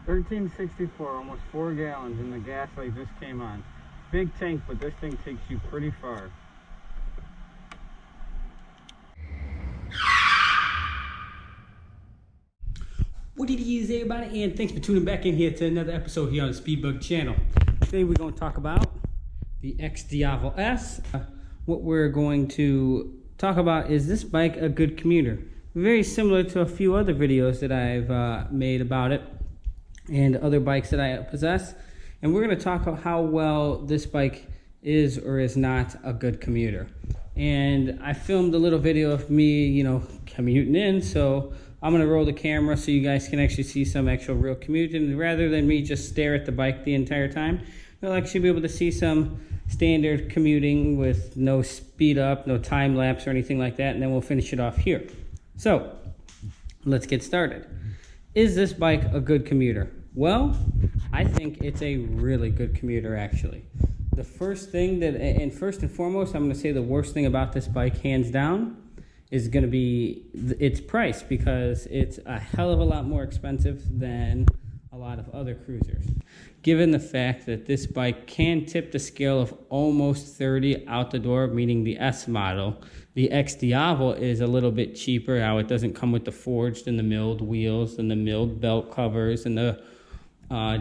1364, almost 4 gallons, and the gas light just came on. Big tank, but this thing takes you pretty far. What it is, everybody, and thanks for tuning back in here to another episode here on the Speedbug channel. Today we're going to talk about the xDiavel S. What we're going to talk about is this bike a good commuter? Very similar to a few other videos that I've made about it and other bikes that I possess. And we're going to talk about how well this bike is or is not a good commuter. And I filmed a little video of me, commuting in, so I'm going to roll the camera so you guys can actually see some actual real commuting. Rather than me just stare at the bike the entire time, you'll actually be able to see some standard commuting with no speed up, no time lapse or anything like that, and then we'll finish it off here. So, let's get started. Is this bike a good commuter? Well, I think it's a really good commuter, actually. The first thing and first and foremost, I'm going to say the worst thing about this bike, hands down, is going to be its price, because it's a hell of a lot more expensive than a lot of other cruisers. Given the fact that this bike can tip the scale of almost 30 out the door, meaning the S model, the xDiavel is a little bit cheaper. How it doesn't come with the forged and the milled wheels and the milled belt covers and the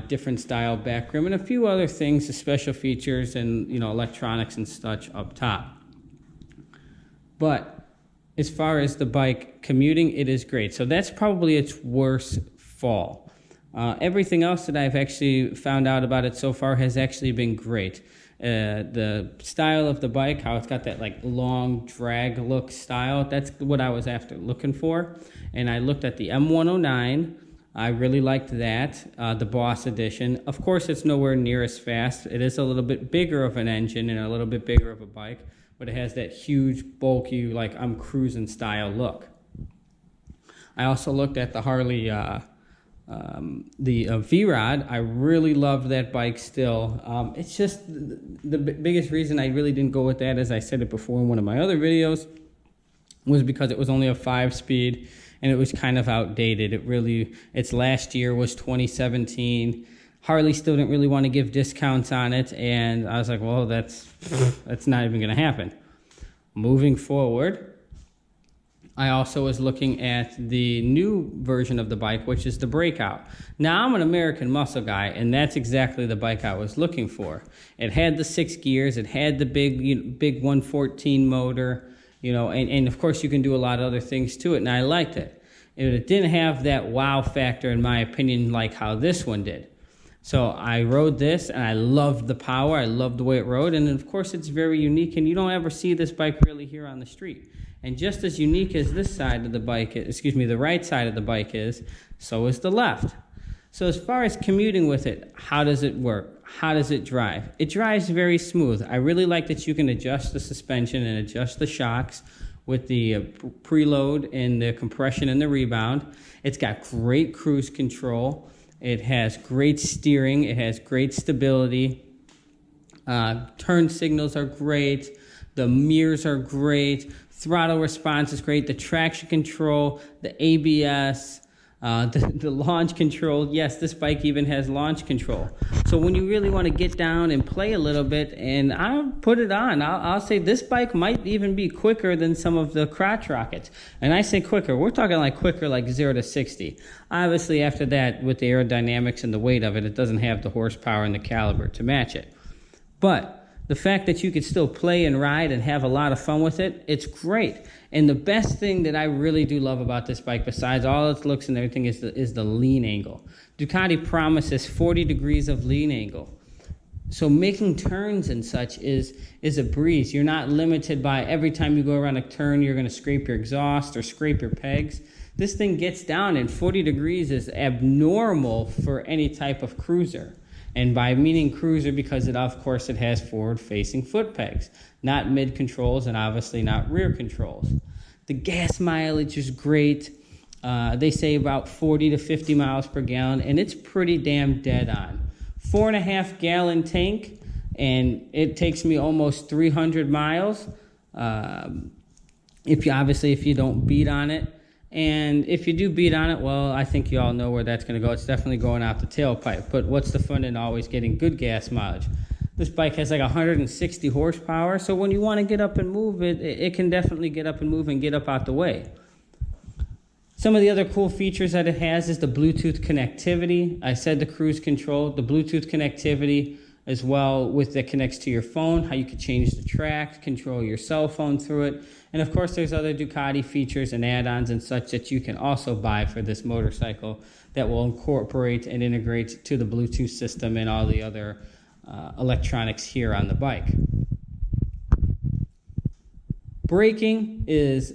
different style back rim and a few other things, the special features and electronics and such up top. But as far as the bike commuting, it is great. So that's probably its worst fall. Everything else that I've actually found out about it so far has actually been great. The style of the bike, how it's got that long drag look style, that's what I was looking for. And I looked at the M109. I really liked that, the Boss Edition. Of course, it's nowhere near as fast. It is a little bit bigger of an engine and a little bit bigger of a bike, but it has that huge, bulky, I'm cruising style look. I also looked at the Harley, the V-Rod. I really loved that bike still. It's just the biggest reason I really didn't go with that, as I said it before in one of my other videos, was because it was only a 5-speed and it was kind of outdated. Its last year was 2017. Harley still didn't really want to give discounts on it, and I was like, well, that's not even going to happen. Moving forward, I also was looking at the new version of the bike, which is the Breakout. Now, I'm an American muscle guy, and that's exactly the bike I was looking for. It had the 6 gears, it had the big 114 motor, and of course you can do a lot of other things to it, and I liked it. It didn't have that wow factor, in my opinion, like how this one did. So I rode this, and I loved the power. I loved the way it rode, and of course it's very unique, and you don't ever see this bike really here on the street. And just as unique as this side of the bike, the right side of the bike is, so is the left. So as far as commuting with it, how does it work? How does it drive? It drives very smooth. I really like that you can adjust the suspension and adjust the shocks with the preload and the compression and the rebound. It's got great cruise control. It has great steering. It has great stability. Turn signals are great. The mirrors are great. Throttle response is great. The traction control, the ABS, the launch control. Yes, this bike even has launch control. So when you really want to get down and play a little bit, and I'll put it on, I'll say this bike might even be quicker than some of the crotch rockets. And I say quicker, we're talking quicker, 0 to 60. Obviously, after that, with the aerodynamics and the weight of it, it doesn't have the horsepower and the caliber to match it. But the fact that you could still play and ride and have a lot of fun with it, it's great. And the best thing that I really do love about this bike, besides all its looks and everything, is the lean angle. Ducati promises 40 degrees of lean angle. So making turns and such is a breeze. You're not limited by every time you go around a turn, you're going to scrape your exhaust or scrape your pegs. This thing gets down, and 40 degrees is abnormal for any type of cruiser. And by meaning cruiser, because of course it has forward-facing foot pegs, not mid controls and obviously not rear controls. The gas mileage is great. They say about 40 to 50 miles per gallon, and it's pretty damn dead on. 4.5 gallon tank, and it takes me almost 300 miles. If you don't beat on it. And if you do beat on it, well, I think you all know where that's going to go. It's definitely going out the tailpipe. But what's the fun in always getting good gas mileage? This bike has like 160 horsepower, so when you want to get up and move, it can definitely get up and move and get up out the way. Some of the other cool features that it has is the Bluetooth connectivity. I said the cruise control, the Bluetooth connectivity as well that connects to your phone, how you can change the track, control your cell phone through it. And of course, there's other Ducati features and add-ons and such that you can also buy for this motorcycle that will incorporate and integrate to the Bluetooth system and all the other electronics here on the bike. Braking is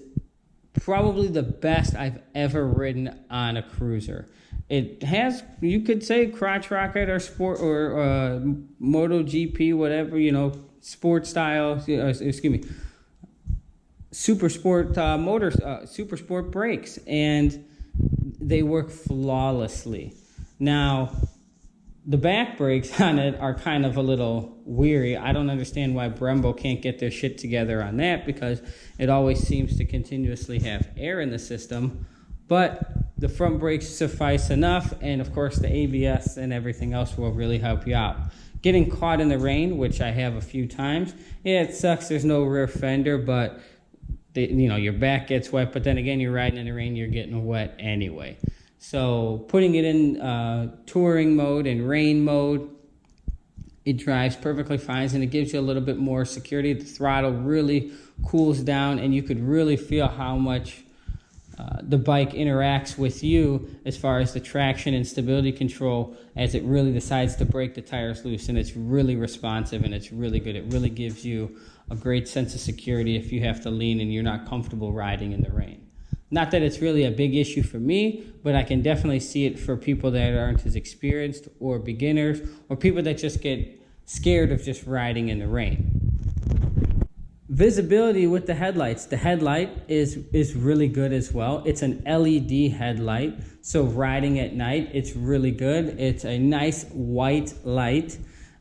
probably the best I've ever ridden on a cruiser. It has, you could say, crotch rocket or sport or MotoGP, whatever, sport style. Super sport super sport brakes, and they work flawlessly. Now, the back brakes on it are kind of a little weary. I don't understand why Brembo can't get their shit together on that, because it always seems to continuously have air in the system. But the front brakes suffice enough, and of course the ABS and everything else will really help you out. Getting caught in the rain, which I have a few times, yeah, it sucks. There's no rear fender, but your back gets wet. But then again, you're riding in the rain, you're getting wet anyway. So putting it in touring mode and rain mode, it drives perfectly fine, and it gives you a little bit more security. The throttle really cools down, and you could really feel how much the bike interacts with you as far as the traction and stability control as it really decides to break the tires loose. And it's really responsive, and it's really good. It really gives you a great sense of security if you have to lean and you're not comfortable riding in the rain. Not that it's really a big issue for me, but I can definitely see it for people that aren't as experienced or beginners or people that just get scared of just riding in the rain. Visibility with the headlights. The headlight is really good as well. It's an LED headlight, so riding at night, it's really good. It's a nice white light.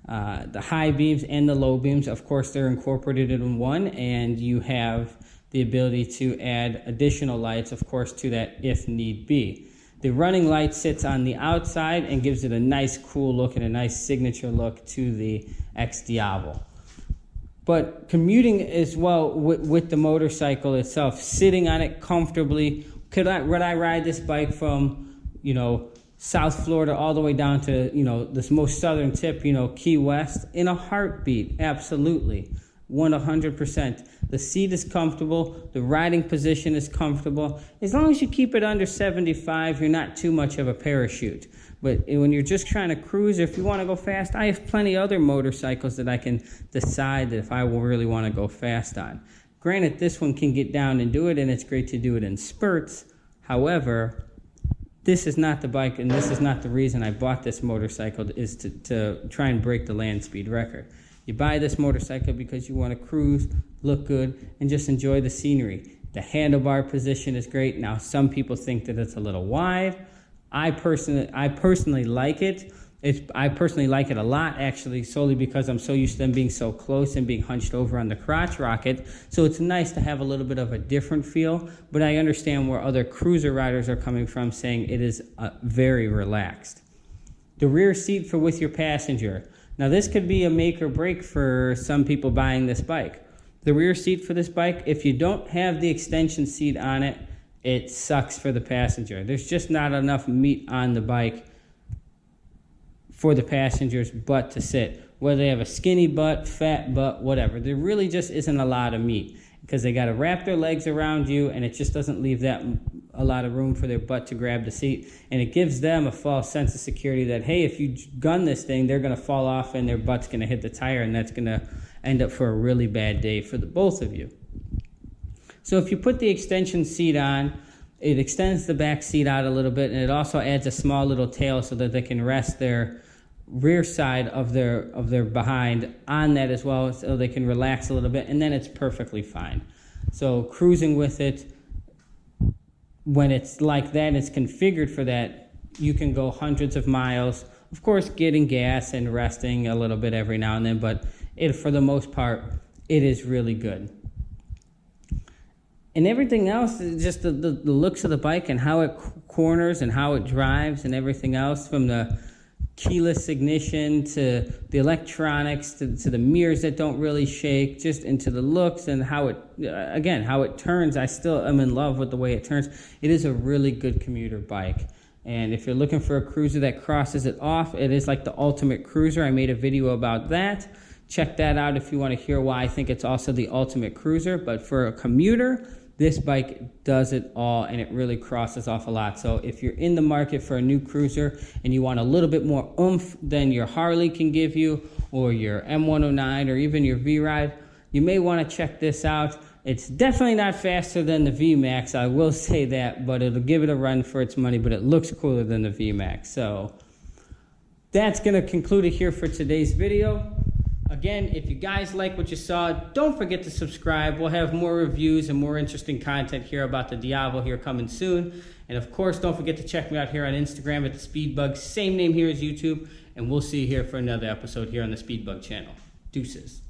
The high beams and the low beams, of course, they're incorporated in one, and you have the ability to add additional lights, of course, to that if need be. The running light sits on the outside and gives it a nice cool look and a nice signature look to the xDiavel. But commuting as well with the motorcycle itself, sitting on it comfortably. Would I ride this bike from, South Florida all the way down to, this most southern tip, Key West, in a heartbeat? Absolutely. 100%. The seat is comfortable. The riding position is comfortable. As long as you keep it under 75, you're not too much of a parachute. But when you're just trying to cruise, or if you want to go fast, I have plenty of other motorcycles that I can decide that if I will really want to go fast on. Granted, this one can get down and do it, and it's great to do it in spurts. However, this is not the bike, and this is not the reason I bought this motorcycle, is to try and break the land speed record. You buy this motorcycle because you want to cruise, look good, and just enjoy the scenery. The handlebar position is great. Now, some people think that it's a little wide. I personally like it. I personally like it a lot, actually, solely because I'm so used to them being so close and being hunched over on the crotch rocket. So it's nice to have a little bit of a different feel, but I understand where other cruiser riders are coming from, saying it is very relaxed. The rear seat with your passenger. Now, this could be a make or break for some people buying this bike. The rear seat for this bike, if you don't have the extension seat on it, it sucks for the passenger. There's just not enough meat on the bike for the passenger's butt to sit. Whether they have a skinny butt, fat butt, whatever. There really just isn't a lot of meat, because they got to wrap their legs around you, and it just doesn't leave a lot of room for their butt to grab the seat. And it gives them a false sense of security that, hey, if you gun this thing, they're going to fall off and their butt's going to hit the tire, and that's going to end up for a really bad day for the both of you. So if you put the extension seat on, it extends the back seat out a little bit, and it also adds a small little tail so that they can rest their rear side of their behind on that as well, so they can relax a little bit, and then it's perfectly fine. So cruising with it, when it's like that, it's configured for that, you can go hundreds of miles, of course getting gas and resting a little bit every now and then, but for the most part, it is really good. And everything else is just the looks of the bike and how it corners and how it drives and everything else, from the keyless ignition to the electronics to the mirrors that don't really shake, just into the looks and how it, again, how it turns. I still am in love with the way it turns. It is a really good commuter bike. And if you're looking for a cruiser that crosses it off, it is like the ultimate cruiser. I made a video about that. Check that out if you want to hear why I think it's also the ultimate cruiser. But for a commuter, this bike does it all, and it really crosses off a lot. So if you're in the market for a new cruiser and you want a little bit more oomph than your Harley can give you, or your M109, or even your V-Ride, you may want to check this out. It's definitely not faster than the VMAX, I will say that, but it'll give it a run for its money, but it looks cooler than the VMAX. So that's going to conclude it here for today's video. Again, if you guys like what you saw, don't forget to subscribe. We'll have more reviews and more interesting content here about the xDiavel here coming soon. And of course, don't forget to check me out here on Instagram at the Speedbug, same name here as YouTube. And we'll see you here for another episode here on the Speedbug channel. Deuces.